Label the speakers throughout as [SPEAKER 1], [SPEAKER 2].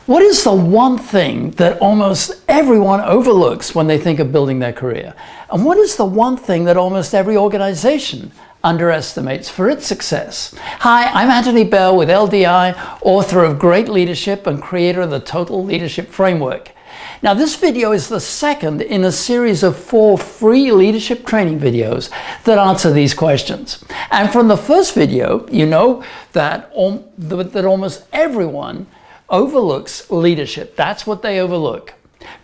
[SPEAKER 1] What is the one thing that almost everyone overlooks when they think of building their career? And what is the one thing that almost every organization underestimates for its success? Hi, I'm Anthony Bell with LDI, author of Great Leadership and creator of the Total Leadership Framework. Now, this video is the second in a series of 4 free leadership training videos that answer these questions. And from the first video, you know that almost everyone overlooks leadership. That's what they overlook.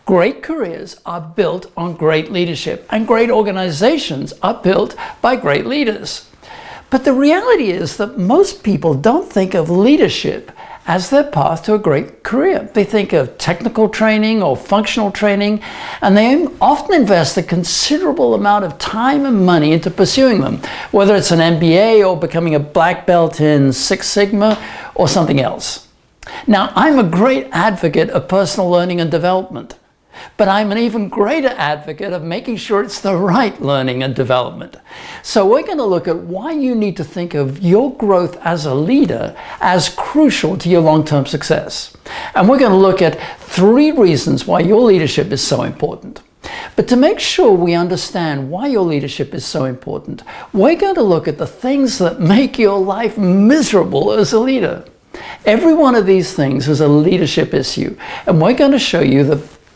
[SPEAKER 1] Great careers are built on great leadership, and great organizations are built by great leaders. But the reality is that most people don't think of leadership as their path to a great career. They think of technical training or functional training, and they often invest a considerable amount of time and money into pursuing them, whether it's an MBA or becoming a black belt in Six Sigma or something else. Now, I'm a great advocate of personal learning and development, but I'm an even greater advocate of making sure it's the right learning and development. So we're going to look at why you need to think of your growth as a leader as crucial to your long-term success. And we're going to look at 3 reasons why your leadership is so important. But to make sure we understand why your leadership is so important, we're going to look at the things that make your life miserable as a leader. Every one of these things is a leadership issue, and we're going to show you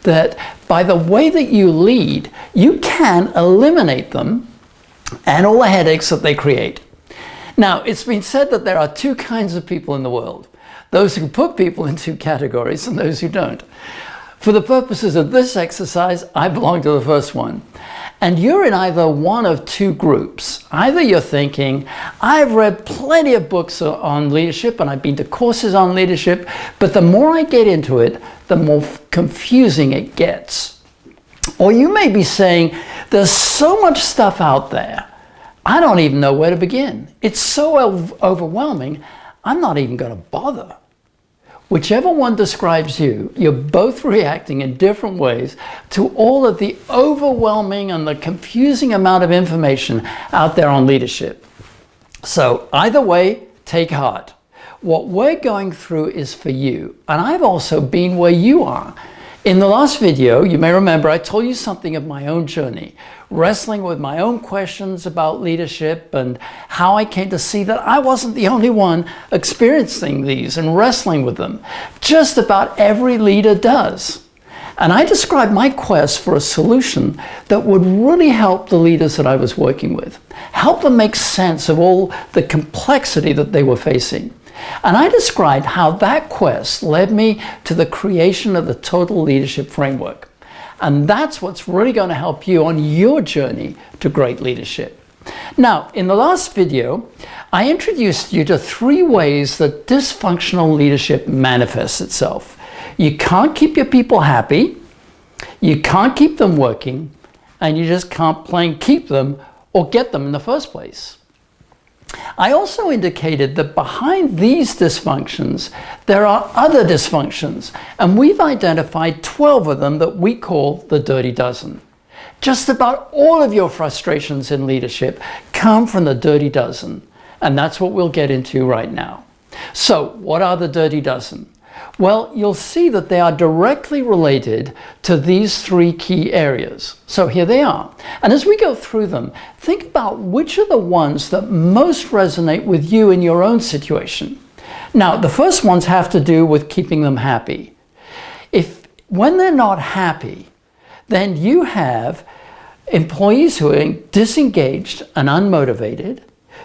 [SPEAKER 1] that by the way that you lead, you can eliminate them and all the headaches that they create. Now, it's been said that there are 2 kinds of people in the world: those who put people in 2 categories and those who don't. For the purposes of this exercise, I belong to the first one. And you're in either one of 2 groups. Either you're thinking, I've read plenty of books on leadership and I've been to courses on leadership, but the more I get into it, the more confusing it gets. Or you may be saying, there's so much stuff out there, I don't even know where to begin. It's so overwhelming, I'm not even going to bother. Whichever one describes you, you're both reacting in different ways to all of the overwhelming and the confusing amount of information out there on leadership. So either way, take heart. What we're going through is for you, and I've also been where you are. In the last video, you may remember I told you something of my own journey, wrestling with my own questions about leadership and how I came to see that I wasn't the only one experiencing these and wrestling with them. Just about every leader does. And I described my quest for a solution that would really help the leaders that I was working with, help them make sense of all the complexity that they were facing. And I described how that quest led me to the creation of the Total Leadership Framework. And that's what's really going to help you on your journey to great leadership. Now, in the last video, I introduced you to 3 ways that dysfunctional leadership manifests itself. You can't keep your people happy, you can't keep them working, and you just can't plain keep them or get them in the first place. I also indicated that behind these dysfunctions, there are other dysfunctions, and we've identified 12 of them that we call the dirty dozen. Just about all of your frustrations in leadership come from the dirty dozen, and that's what we'll get into right now. So, what are the dirty dozen? Well, you'll see that they are directly related to these 3 key areas. So here they are. And as we go through them, think about which are the ones that most resonate with you in your own situation. Now, the first ones have to do with keeping them happy. When they're not happy, then you have employees who are disengaged and unmotivated.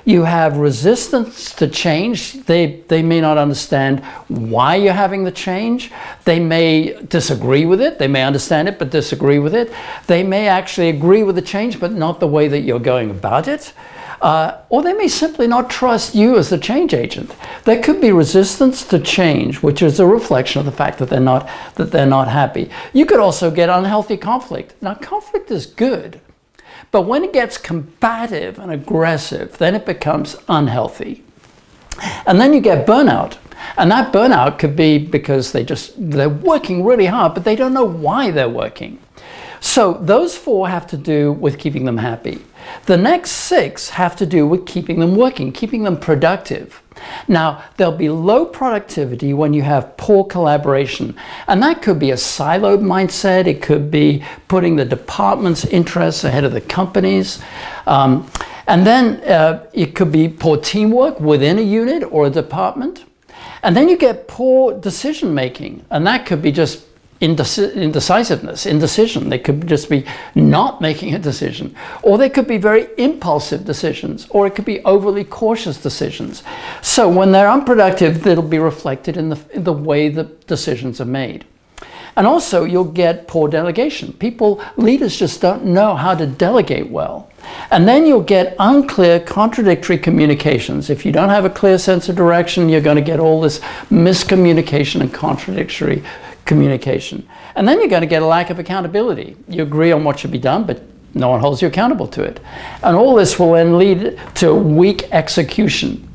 [SPEAKER 1] You have resistance to change. They may not understand why you're having the change. They may disagree with it. They may understand it but disagree with it. They may actually agree with the change but not the way that you're going about it. Or they may simply not trust you as the change agent. There could be resistance to change, which is a reflection of the fact that they're not happy. You could also get unhealthy conflict. Now, conflict is good. But when it gets combative and aggressive, then it becomes unhealthy. And then you get burnout. And that burnout could be because they're working really hard, but they don't know why they're working. So those 4 have to do with keeping them happy. The next 6 have to do with keeping them working, keeping them productive. Now, there'll be low productivity when you have poor collaboration. And that could be a siloed mindset. It could be putting the department's interests ahead of the company's. And then it could be poor teamwork within a unit or a department. And then you get poor decision making. And that could be just indecisiveness, indecision. They could just be not making a decision, or they could be very impulsive decisions, or it could be overly cautious decisions. So when they're unproductive, it'll be reflected in the way the decisions are made. And also you'll get poor delegation. Leaders just don't know how to delegate well. And then you'll get unclear, contradictory communications. If you don't have a clear sense of direction, you're going to get all this miscommunication and contradictory communication. And then you're going to get a lack of accountability. You agree on what should be done, but no one holds you accountable to it. And all this will then lead to weak execution.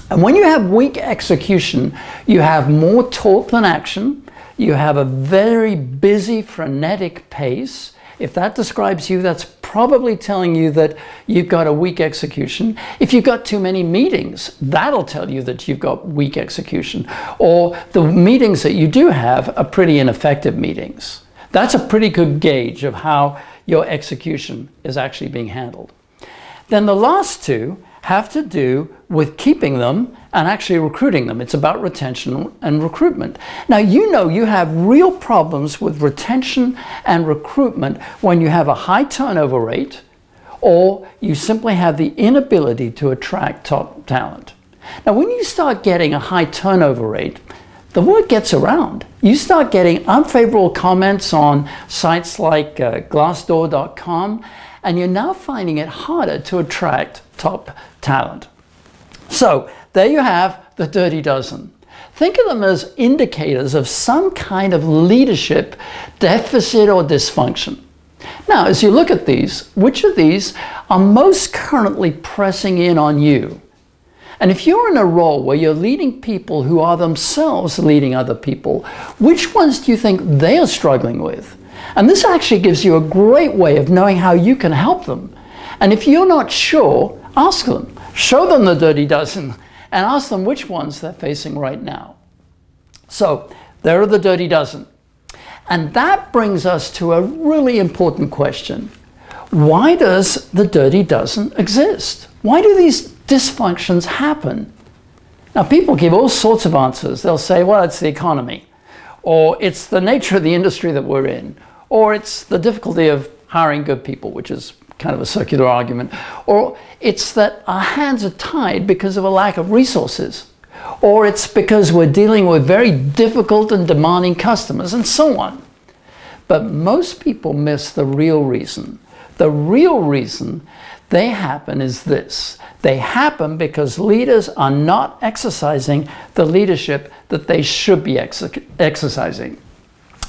[SPEAKER 1] And when you have weak execution, you have more talk than action. You have a very busy, frenetic pace. If that describes you, that's probably telling you that you've got a weak execution. If you've got too many meetings, that'll tell you that you've got weak execution. Or the meetings that you do have are pretty ineffective meetings. That's a pretty good gauge of how your execution is actually being handled. Then the last 2 have to do with keeping them and actually recruiting them. It's about retention and recruitment. Now, you have real problems with retention and recruitment when you have a high turnover rate, or you simply have the inability to attract top talent. Now, when you start getting a high turnover rate, the word gets around. You start getting unfavorable comments on sites like Glassdoor.com, and you're now finding it harder to attract top talent. So there you have the dirty dozen. Think of them as indicators of some kind of leadership deficit or dysfunction. Now, as you look at these, which of these are most currently pressing in on you? And if you're in a role where you're leading people who are themselves leading other people, which ones do you think they are struggling with? And this actually gives you a great way of knowing how you can help them. And if you're not sure, ask them. Show them the dirty dozen and ask them which ones they're facing right now. So there are the dirty dozen. And that brings us to a really important question. Why does the dirty dozen exist? Why do these dysfunctions happen? Now, people give all sorts of answers. They'll say, well, it's the economy, or it's the nature of the industry that we're in, or it's the difficulty of hiring good people, which is kind of a circular argument, or it's that our hands are tied because of a lack of resources, or it's because we're dealing with very difficult and demanding customers, and so on. But most people miss the real reason. The real reason they happen is this. They happen because leaders are not exercising the leadership that they should be exercising.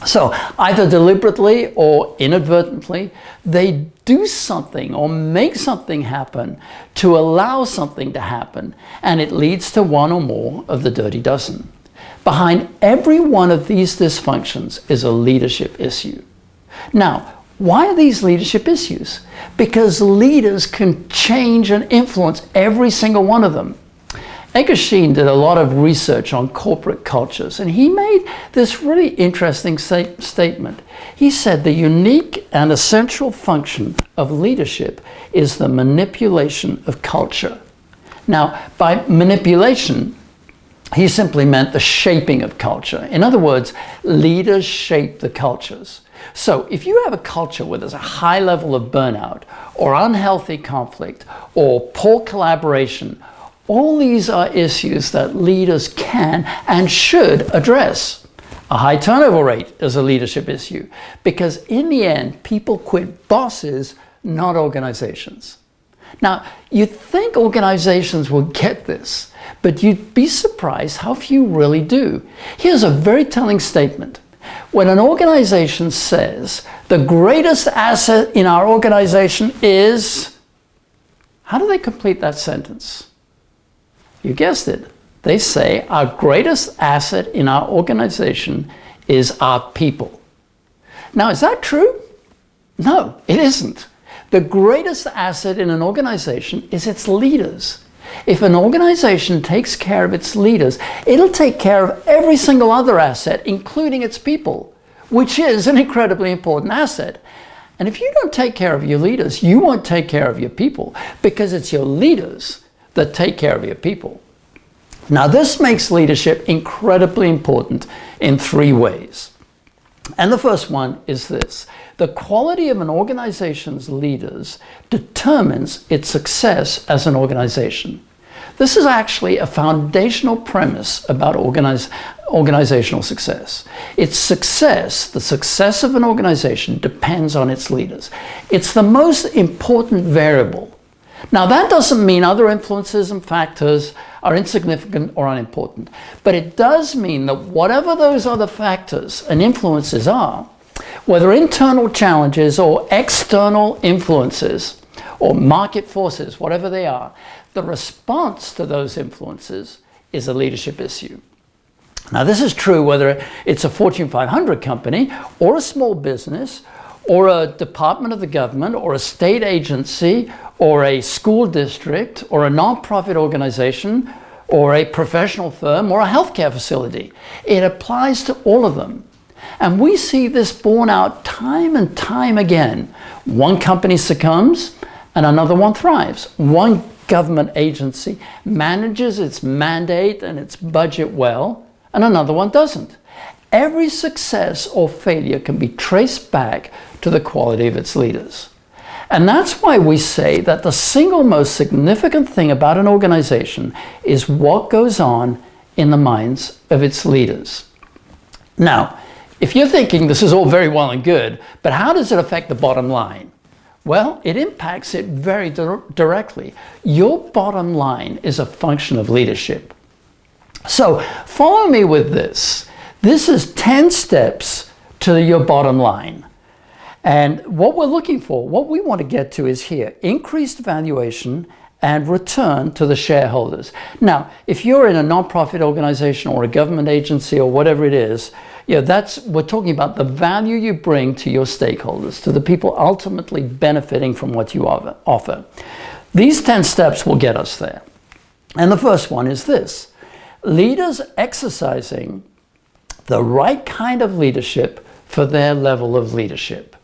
[SPEAKER 1] So either deliberately or inadvertently, they do something or make something happen to allow something to happen, and it leads to one or more of the dirty dozen. Behind every one of these dysfunctions is a leadership issue. Now, why are these leadership issues? Because leaders can change and influence every single one of them. Edgar Schein did a lot of research on corporate cultures, and he made this really interesting statement. He said the unique and essential function of leadership is the manipulation of culture. Now, by manipulation, he simply meant the shaping of culture. In other words, leaders shape the cultures. So if you have a culture where there's a high level of burnout, or unhealthy conflict, or poor collaboration, all these are issues that leaders can and should address. A high turnover rate is a leadership issue because in the end, people quit bosses, not organizations. Now, you'd think organizations would get this, but you'd be surprised how few really do. Here's a very telling statement. When an organization says the greatest asset in our organization is, how do they complete that sentence? You guessed it. They say our greatest asset in our organization is our people. Now, is that true? No, it isn't. The greatest asset in an organization is its leaders. If an organization takes care of its leaders, it'll take care of every single other asset, including its people, which is an incredibly important asset. And if you don't take care of your leaders, you won't take care of your people, because it's your leaders that take care of your people. Now, this makes leadership incredibly important in 3 ways. And the first one is this: the quality of an organization's leaders determines its success as an organization. This is actually a foundational premise about organizational success. Its success, the success of an organization, depends on its leaders. It's the most important variable. Now, that doesn't mean other influences and factors are insignificant or unimportant, but it does mean that whatever those other factors and influences are, whether internal challenges or external influences or market forces, whatever they are, the response to those influences is a leadership issue. Now, this is true whether it's a Fortune 500 company or a small business or a department of the government or a state agency or a school district or a nonprofit organization or a professional firm or a healthcare facility. It applies to all of them. And we see this borne out time and time again. One company succumbs and another one thrives. One government agency manages its mandate and its budget well, and another one doesn't. Every success or failure can be traced back to the quality of its leaders. And that's why we say that the single most significant thing about an organization is what goes on in the minds of its leaders. Now, if you're thinking this is all very well and good, but how does it affect the bottom line? Well, it impacts it very directly. Your bottom line is a function of leadership. So follow me with this. This is 10 steps to your bottom line. And what we're looking for, what we want to get to is here: increased valuation and return to the shareholders. Now, if you're in a nonprofit organization or a government agency or whatever it is, we're talking about the value you bring to your stakeholders, to the people ultimately benefiting from what you offer. These 10 steps will get us there. And the first one is this: leaders exercising the right kind of leadership for their level of leadership.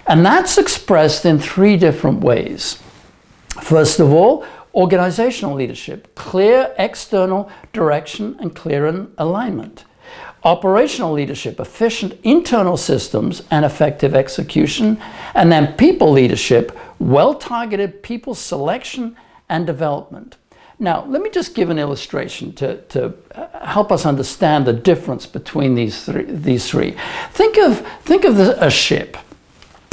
[SPEAKER 1] And that's expressed in 3 different ways. First of all, organizational leadership: clear external direction and clear alignment. Operational leadership: efficient internal systems and effective execution. And then people leadership: well-targeted people selection and development. Now, let me just give an illustration to help us understand the difference between these three. Think of a ship.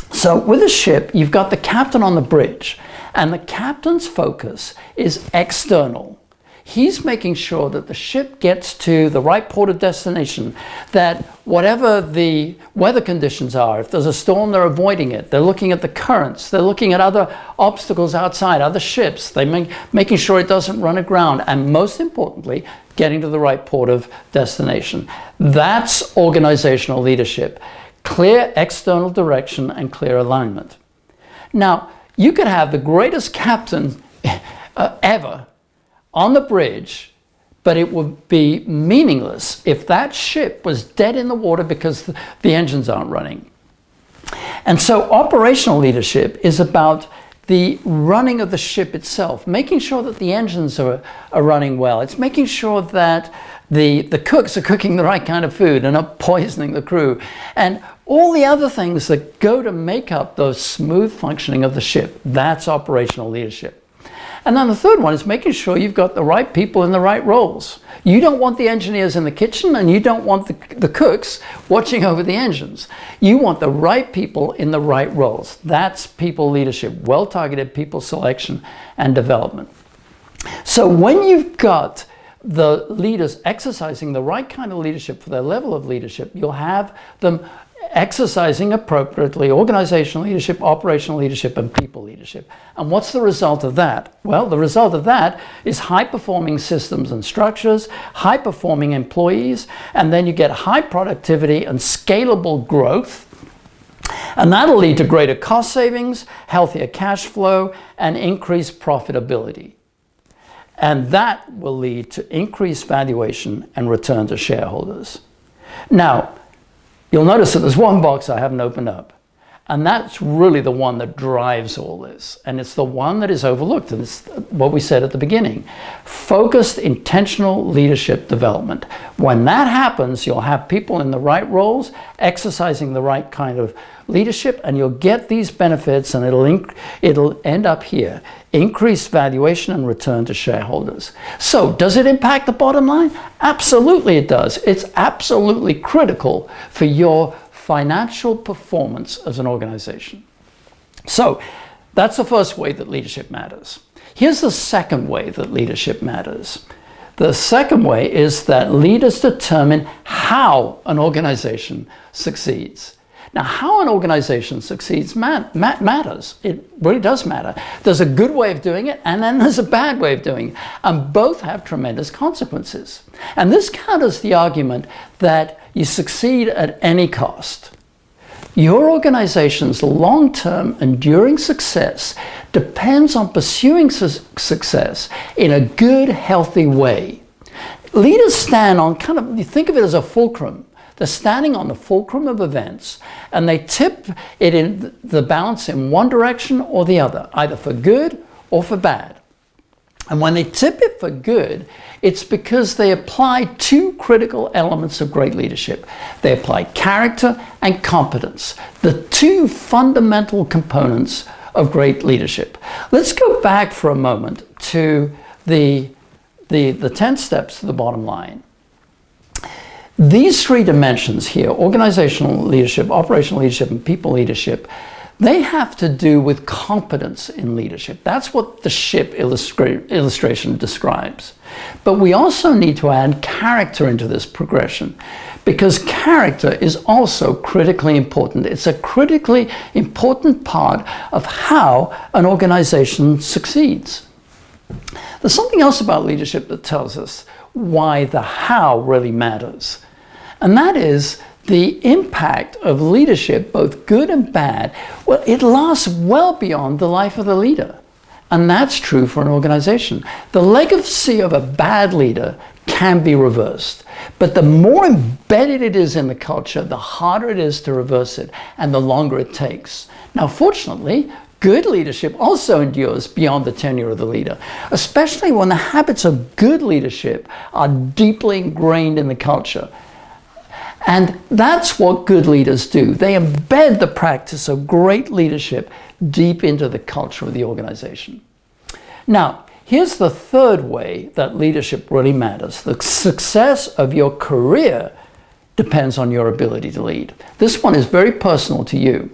[SPEAKER 1] So with a ship, you've got the captain on the bridge, and the captain's focus is external. He's making sure that the ship gets to the right port of destination, that whatever the weather conditions are, if there's a storm, they're avoiding it. They're looking at the currents. They're looking at other obstacles outside, other ships. They're making sure it doesn't run aground. And most importantly, getting to the right port of destination. That's organizational leadership: clear external direction and clear alignment. Now, you could have the greatest captain ever on the bridge, but it would be meaningless if that ship was dead in the water because the engines aren't running. And so operational leadership is about the running of the ship itself, making sure that the engines are running well. It's making sure that the cooks are cooking the right kind of food and not poisoning the crew, and all the other things that go to make up the smooth functioning of the ship. That's operational leadership. And then the third one is making sure you've got the right people in the right roles. You don't want the engineers in the kitchen, and you don't want the cooks watching over the engines. You want the right people in the right roles. That's people leadership: well-targeted people selection and development. So when you've got the leaders exercising the right kind of leadership for their level of leadership, you'll have them exercising appropriately organizational leadership, operational leadership, and people leadership. And what's the result of that? Well, the result of that is high-performing systems and structures, high-performing employees, and then you get high productivity and scalable growth. And that'll lead to greater cost savings, healthier cash flow, and increased profitability. And that will lead to increased valuation and return to shareholders. Now, you'll notice that there's one box I haven't opened up. And that's really the one that drives all this. And it's the one that is overlooked. And it's what we said at the beginning. Focused, intentional leadership development. When that happens, you'll have people in the right roles, exercising the right kind of leadership, and you'll get these benefits, and it'll end up here. Increased valuation and return to shareholders. So, does it impact the bottom line? Absolutely it does. It's absolutely critical for your financial performance as an organization. So that's the first way that leadership matters. Here's the second way that leadership matters. The second way is that leaders determine how an organization succeeds. Now, how an organization succeeds matters. It really does matter. There's a good way of doing it, and then there's a bad way of doing it. And both have tremendous consequences. And this counters the argument that you succeed at any cost. Your organization's long-term, enduring success depends on pursuing success in a good, healthy way. Leaders stand on you think of it as a fulcrum. They're standing on the fulcrum of events, and they tip it in the balance in one direction or the other, either for good or for bad. And when they tip it for good, it's because they apply two critical elements of great leadership. They apply character and competence, the two fundamental components of great leadership. Let's go back for a moment to the 10 steps to the bottom line. These three dimensions here, organizational leadership, operational leadership, and people leadership, they have to do with competence in leadership. That's what the ship illustration describes. But we also need to add character into this progression, because character is also critically important. It's a critically important part of how an organization succeeds. There's something else about leadership that tells us why the how really matters. And that is the impact of leadership, both good and bad. Well, it lasts well beyond the life of the leader. And that's true for an organization. The legacy of a bad leader can be reversed. But the more embedded it is in the culture, the harder it is to reverse it, and the longer it takes. Now, fortunately, good leadership also endures beyond the tenure of the leader, especially when the habits of good leadership are deeply ingrained in the culture. And that's what good leaders do. They embed the practice of great leadership deep into the culture of the organization. Now, here's the third way that leadership really matters. The success of your career depends on your ability to lead. This one is very personal to you.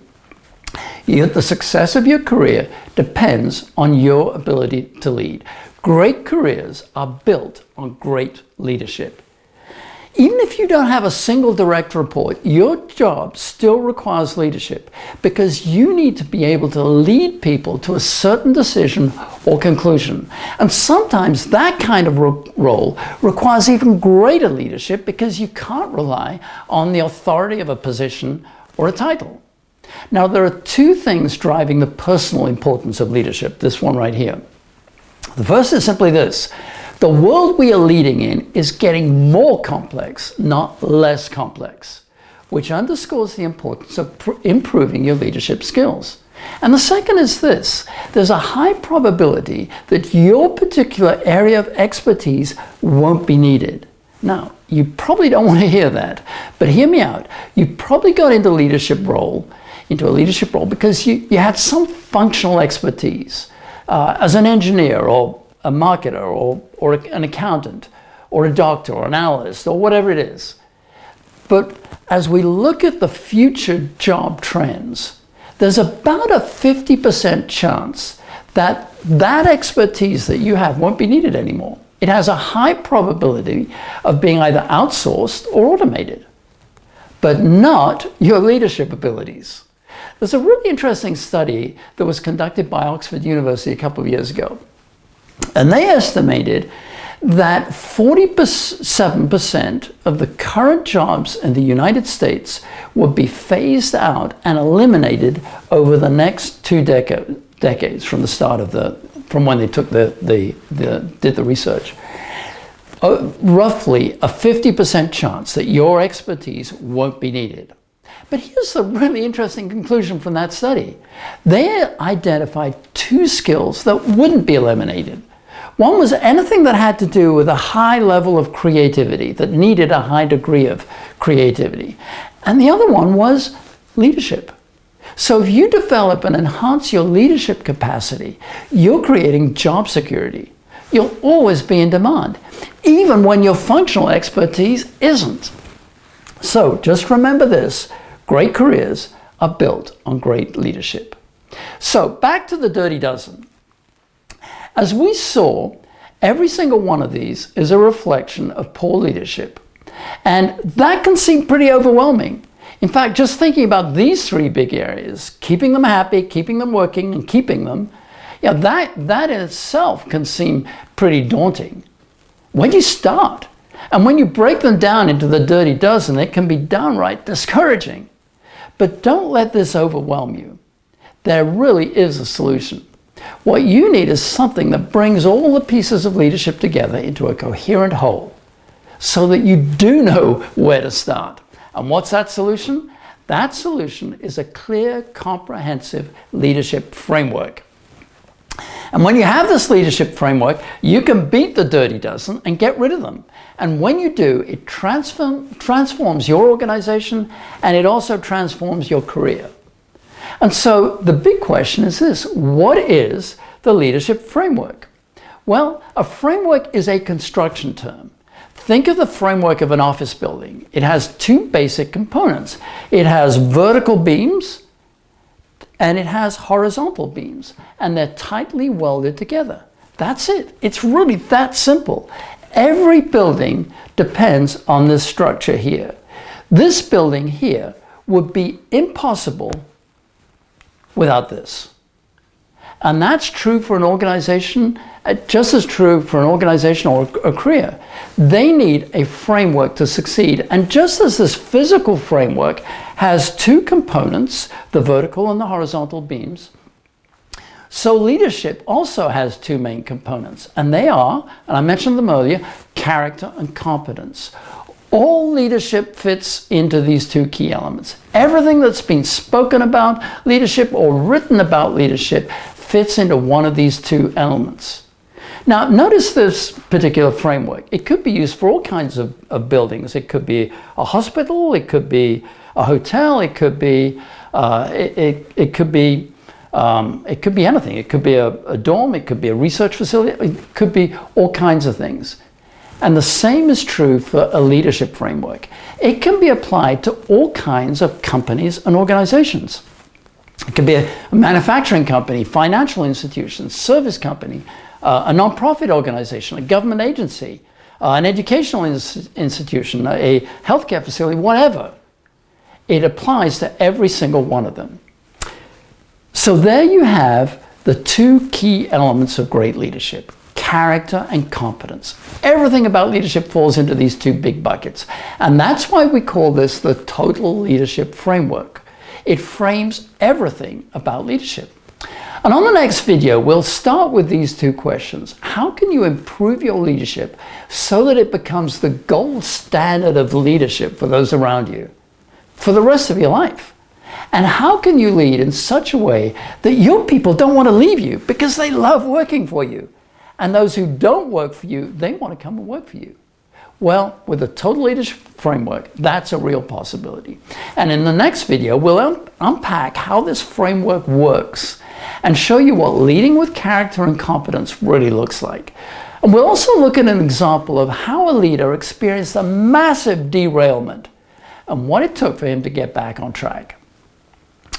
[SPEAKER 1] The success of your career depends on your ability to lead. Great careers are built on great leadership. Even if you don't have a single direct report, your job still requires leadership, because you need to be able to lead people to a certain decision or conclusion. And sometimes that kind of role requires even greater leadership, because you can't rely on the authority of a position or a title. Now, there are two things driving the personal importance of leadership, this one right here. The first is simply this. The world we are leading in is getting more complex, not less complex, which underscores the importance of improving your leadership skills. And the second is this. There's a high probability that your particular area of expertise won't be needed. Now, you probably don't want to hear that, but hear me out. You probably got into a leadership role because you had some functional expertise as an engineer or a marketer or an accountant or a doctor or an analyst or whatever it is. But as we look at the future job trends, there's about a 50% chance that that expertise that you have won't be needed anymore. It has a high probability of being either outsourced or automated, but not your leadership abilities. There's a really interesting study that was conducted by Oxford University a couple of years ago. And they estimated that 47% of the current jobs in the United States would be phased out and eliminated over the next 2 decades from the start of from when they took did the research. Roughly a 50% chance that your expertise won't be needed. But here's the really interesting conclusion from that study. They identified 2 skills that wouldn't be eliminated. One was anything that had to do with a high level of creativity, that needed a high degree of creativity. And the other one was leadership. So if you develop and enhance your leadership capacity, you're creating job security. You'll always be in demand, even when your functional expertise isn't. So just remember this, great careers are built on great leadership. So back to the dirty dozen. As we saw, every single one of these is a reflection of poor leadership. And that can seem pretty overwhelming. In fact, just thinking about these 3 big areas, keeping them happy, keeping them working, and keeping them, that in itself can seem pretty daunting. When you start, and when you break them down into the dirty dozen, it can be downright discouraging. But don't let this overwhelm you. There really is a solution. What you need is something that brings all the pieces of leadership together into a coherent whole, so that you do know where to start. And what's that solution? That solution is a clear, comprehensive leadership framework. And when you have this leadership framework, you can beat the dirty dozen and get rid of them. And when you do, it transforms your organization, and it also transforms your career. And so the big question is this: what is the leadership framework? Well, a framework is a construction term. Think of the framework of an office building. It has 2 basic components. It has vertical beams and it has horizontal beams, and they're tightly welded together. That's it. It's really that simple. Every building depends on this structure here. This building here would be impossible without this. And that's true for an organization, just as true for an organization or a career. They need a framework to succeed. And just as this physical framework has 2 components, the vertical and the horizontal beams, so leadership also has 2 main components. And they are, and I mentioned them earlier, character and competence. All leadership fits into these 2 key elements. Everything that's been spoken about leadership or written about leadership fits into one of these 2 elements. Now, notice this particular framework. It could be used for all kinds of buildings. It could be a hospital, it could be a hotel, it could be it could be anything. It could be a dorm, it could be a research facility, it could be all kinds of things. And the same is true for a leadership framework. It can be applied to all kinds of companies and organizations. It could be a manufacturing company, financial institution, service company, a nonprofit organization, a government agency, an educational institution, a healthcare facility, whatever. It applies to every single one of them. So there you have the 2 key elements of great leadership: character and competence. Everything about leadership falls into these 2 big buckets. And that's why we call this the total leadership framework. It frames everything about leadership. And on the next video, we'll start with these 2 questions. How can you improve your leadership so that it becomes the gold standard of leadership for those around you for the rest of your life? And how can you lead in such a way that your people don't want to leave you because they love working for you? And those who don't work for you, they want to come and work for you. Well, with the total leadership framework, that's a real possibility. And in the next video, we'll unpack how this framework works and show you what leading with character and competence really looks like. And we'll also look at an example of how a leader experienced a massive derailment and what it took for him to get back on track.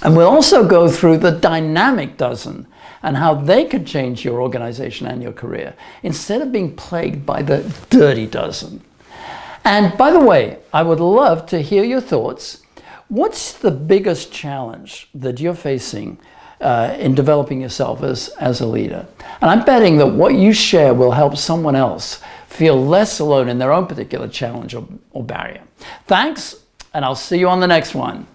[SPEAKER 1] And we'll also go through the dynamic dozen and how they could change your organization and your career instead of being plagued by the dirty dozen. And by the way, I would love to hear your thoughts. What's the biggest challenge that you're facing in developing yourself as a leader? And I'm betting that what you share will help someone else feel less alone in their own particular challenge or barrier. Thanks, and I'll see you on the next one.